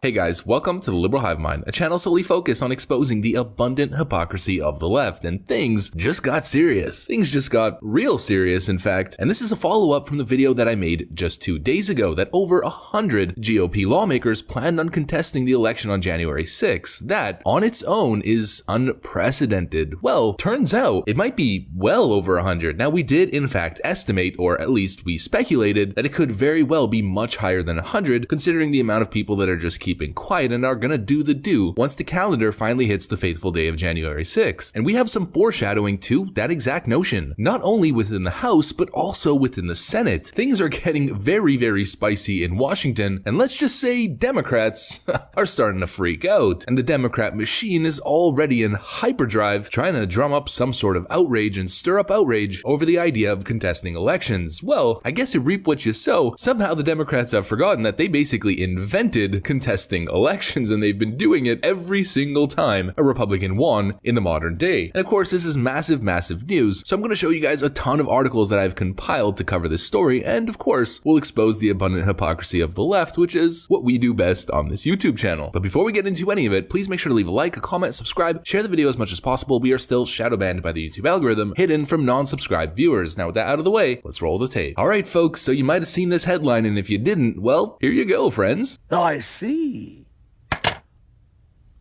Hey guys, welcome to the Liberal Hivemind, a channel solely focused on exposing the abundant hypocrisy of the left, and things just got serious. Things just got real serious, in fact, and this is a follow-up from the video that I made just 2 days ago that over 100 GOP lawmakers planned on contesting the election on January 6th. That, on its own, is unprecedented. Well, turns out it might be well over 100. Now, we did, in fact, estimate, or at least we speculated, that it could very well be much higher than 100, considering the amount of people that are just keeping quiet and are gonna do the do once the calendar finally hits the fateful day of January 6th. And we have some foreshadowing to that exact notion, not only within the House, but also within the Senate. Things are getting very, very spicy in Washington, and let's just say Democrats are starting to freak out. And the Democrat machine is already in hyperdrive, trying to drum up some sort of outrage and stir up outrage over the idea of contesting elections. Well, I guess you reap what you sow. Somehow the Democrats have forgotten that they basically invented contesting elections, and they've been doing it every single time a Republican won in the modern day. And of course, this is massive, massive news, so I'm going to show you guys a ton of articles that I've compiled to cover this story, and of course, we'll expose the abundant hypocrisy of the left, which is what we do best on this YouTube channel. But before we get into any of it, please make sure to leave a like, a comment, subscribe, share the video as much as possible. We are still shadow banned by the YouTube algorithm, hidden from non-subscribed viewers. Now with that out of the way, let's roll the tape. Alright folks, so you might have seen this headline, and if you didn't, well, here you go, friends. I see.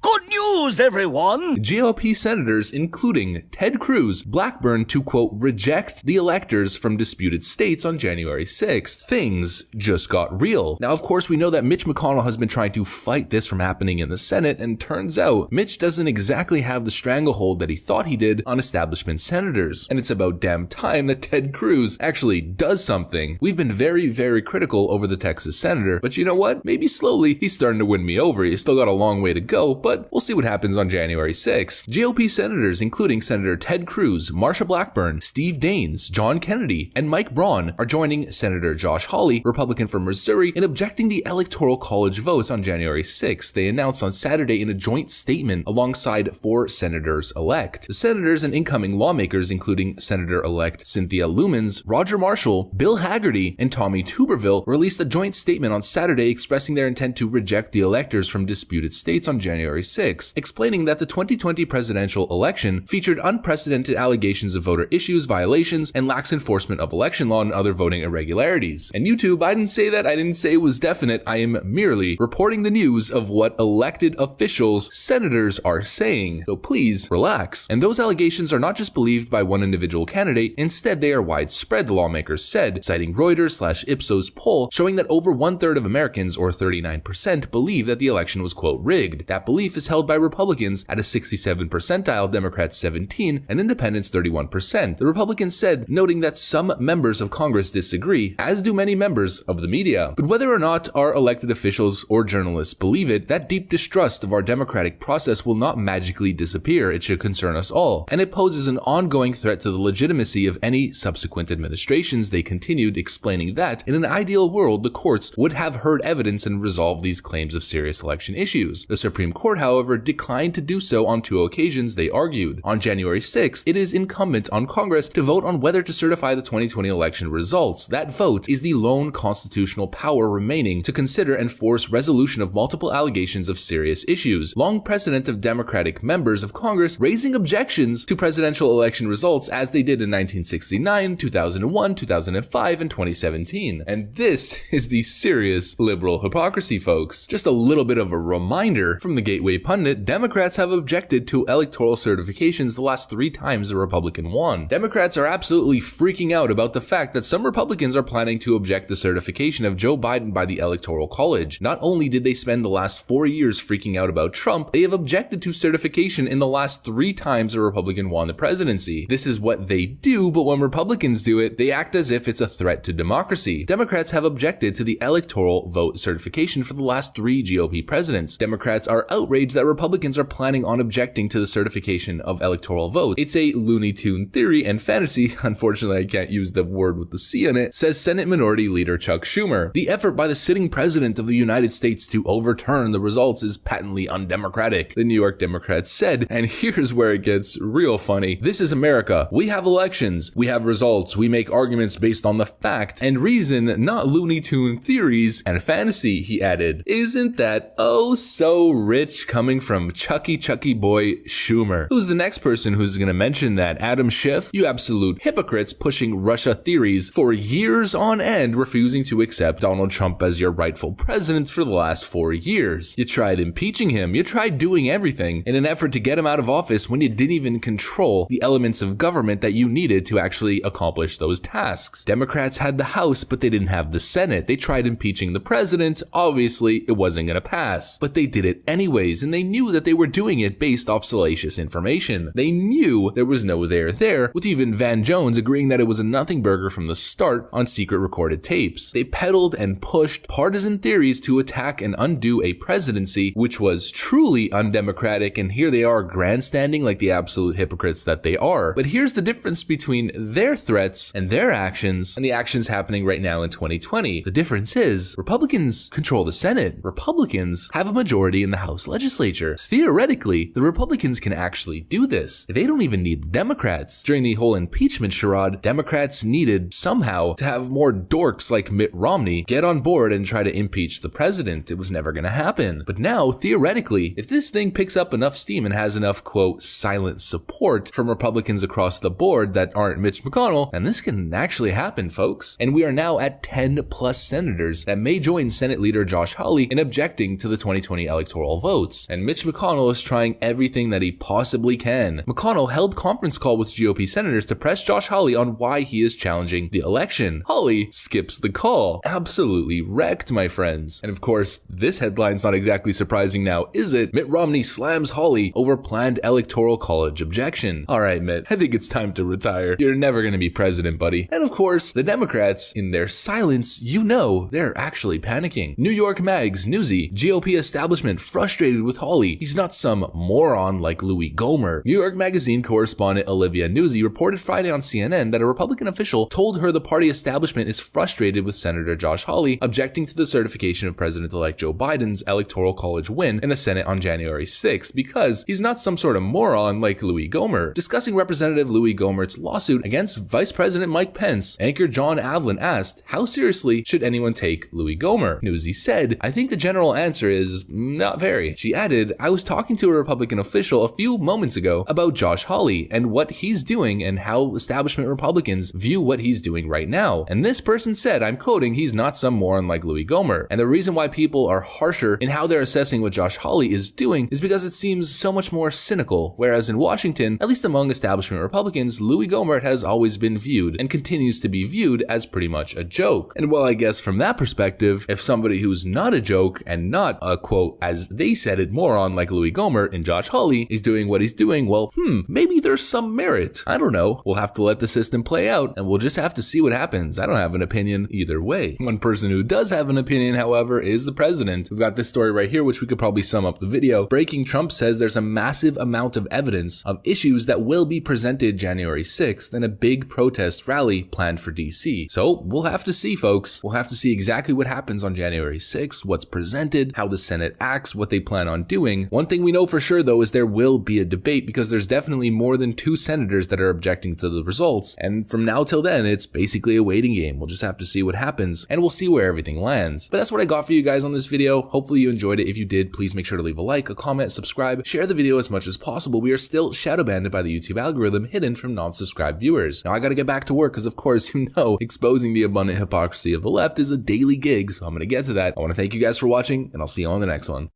Good news, everyone! GOP senators, including Ted Cruz, Blackburn to, quote, reject the electors from disputed states on January 6th. Things just got real. Now, of course, we know that Mitch McConnell has been trying to fight this from happening in the Senate, and turns out Mitch doesn't exactly have the stranglehold that he thought he did on establishment senators. And it's about damn time that Ted Cruz actually does something. We've been very, very critical over the Texas senator, but you know what? Maybe slowly he's starting to win me over. He's still got a long way to go, but we'll see what happens on January 6th. GOP senators, including Senator Ted Cruz, Marsha Blackburn, Steve Daines, John Kennedy, and Mike Braun, are joining Senator Josh Hawley, Republican from Missouri, in objecting the Electoral College votes on January 6th. They announced on Saturday in a joint statement alongside 4 senators-elect. The senators and incoming lawmakers, including Senator-elect Cynthia Lumens, Roger Marshall, Bill Hagerty, and Tommy Tuberville, released a joint statement on Saturday expressing their intent to reject the electors from disputed states on January 6th, explaining that the 2020 presidential election featured unprecedented allegations of voter issues, violations, and lax enforcement of election law and other voting irregularities. And YouTube, I didn't say that, I didn't say it was definite, I am merely reporting the news of what elected officials, senators, are saying. So please, relax. And those allegations are not just believed by one individual candidate, instead they are widespread, the lawmakers said, citing Reuters/Ipsos poll showing that over 1/3 of Americans, or 39%, believe that the election was, quote, rigged. That belief is held by Republicans at a 67th percentile, Democrats 17, and Independents 31%. The Republicans said, noting that some members of Congress disagree, as do many members of the media. But whether or not our elected officials or journalists believe it, that deep distrust of our democratic process will not magically disappear. It should concern us all, and it poses an ongoing threat to the legitimacy of any subsequent administrations. They continued, explaining that, in an ideal world, the courts would have heard evidence and resolved these claims of serious election issues. The Supreme Court, however, declined to do so on 2 occasions, they argued. On January 6th, it is incumbent on Congress to vote on whether to certify the 2020 election results. That vote is the lone constitutional power remaining to consider and force resolution of multiple allegations of serious issues, long precedent of Democratic members of Congress raising objections to presidential election results as they did in 1969, 2001, 2005, and 2017. And this is the serious liberal hypocrisy, folks. Just a little bit of a reminder from the Gateway Pundit, Democrats have objected to electoral certifications the last 3 times a Republican won. Democrats are absolutely freaking out about the fact that some Republicans are planning to object the certification of Joe Biden by the Electoral College. Not only did they spend the last 4 years freaking out about Trump, they have objected to certification in the last 3 times a Republican won the presidency. This is what they do, but when Republicans do it, they act as if it's a threat to democracy. Democrats have objected to the electoral vote certification for the last 3 GOP presidents. Democrats are outraged that Republicans are planning on objecting to the certification of electoral votes. It's a Looney Tune theory and fantasy, unfortunately I can't use the word with the C in it, says Senate Minority Leader Chuck Schumer. The effort by the sitting president of the United States to overturn the results is patently undemocratic, the New York Democrats said, and here's where it gets real funny. This is America. We have elections, we have results, we make arguments based on the fact and reason, not Looney Tune theories and fantasy, he added. Isn't that oh so rich coming from Chucky Boy Schumer? Who's the next person who's gonna mention that? Adam Schiff? You absolute hypocrites pushing Russia theories for years on end, refusing to accept Donald Trump as your rightful president for the last 4 years. You tried impeaching him, you tried doing everything in an effort to get him out of office when you didn't even control the elements of government that you needed to actually accomplish those tasks. Democrats had the House, but they didn't have the Senate. They tried impeaching the president. Obviously, it wasn't gonna pass, but they did it anyways, and they knew that they were doing it based off salacious information. They knew there was no there, with even Van Jones agreeing that it was a nothing burger from the start on secret recorded tapes. They peddled and pushed partisan theories to attack and undo a presidency which was truly undemocratic, and here they are grandstanding like the absolute hypocrites that they are. But here's the difference between their threats and their actions and the actions happening right now in 2020. The difference is Republicans control the Senate. Republicans have a majority in the House legislature. Theoretically, the Republicans can actually do this. They don't even need the Democrats. During the whole impeachment charade, Democrats needed somehow to have more dorks like Mitt Romney get on board and try to impeach the president. It was never going to happen. But now, theoretically, if this thing picks up enough steam and has enough, quote, silent support from Republicans across the board that aren't Mitch McConnell, then this can actually happen, folks. And we are now at 10 plus senators that may join Senate Leader Josh Hawley in objecting to the 2020 electoral votes. And Mitch McConnell is trying everything that he possibly can. McConnell held conference call with GOP senators to press Josh Hawley on why he is challenging the election. Hawley skips the call. Absolutely wrecked, my friends. And of course, this headline's not exactly surprising now, is it? Mitt Romney slams Hawley over planned electoral college objection. Alright, Mitt, I think it's time to retire. You're never gonna be president, buddy. And of course, the Democrats, in their silence, you know they're actually panicking. New York Mags, Newsy, GOP establishment frustrated with Hawley. He's not some moron like Louis Gohmert. New York Magazine correspondent Olivia Newsy reported Friday on CNN that a Republican official told her the party establishment is frustrated with Senator Josh Hawley objecting to the certification of President-elect Joe Biden's electoral college win in the Senate on January 6th because he's not some sort of moron like Louis Gohmert. Discussing Representative Louis Gohmert's lawsuit against Vice President Mike Pence, anchor John Avlin asked, how seriously should anyone take Louis Gohmert? Newsy said, I think the general answer is not very. She added, I was talking to a Republican official a few moments ago about Josh Hawley and what he's doing and how establishment Republicans view what he's doing right now. And this person said, I'm quoting, he's not some moron like Louis Gohmert. And the reason why people are harsher in how they're assessing what Josh Hawley is doing is because it seems so much more cynical. Whereas in Washington, at least among establishment Republicans, Louis Gohmert has always been viewed and continues to be viewed as pretty much a joke. And well, I guess from that perspective, if somebody who's not a joke and not a quote, as they said it, moron like Louis Gohmert and Josh Hawley is doing what he's doing, well, maybe there's some merit. I don't know. We'll have to let the system play out and we'll just have to see what happens. I don't have an opinion either way. One person who does have an opinion, however, is the president. We've got this story right here, which we could probably sum up the video. Breaking Trump says there's a massive amount of evidence of issues that will be presented January 6th and a big protest rally planned for DC. So we'll have to see, folks. We'll have to see exactly what happens on January 6th, what's presented, how the Senate acts, what they plan on doing. One thing we know for sure, though, is there will be a debate because there's definitely more than 2 senators that are objecting to the results. And from now till then, it's basically a waiting game. We'll just have to see what happens and we'll see where everything lands. But that's what I got for you guys on this video. Hopefully you enjoyed it. If you did, please make sure to leave a like, a comment, subscribe, share the video as much as possible. We are still shadow banned by the YouTube algorithm, hidden from non-subscribed viewers. Now I gotta get back to work because of course, you know, exposing the abundant hypocrisy of the left is a daily gig. So I'm gonna get to that. I want to thank you guys for watching and I'll see you on the next one.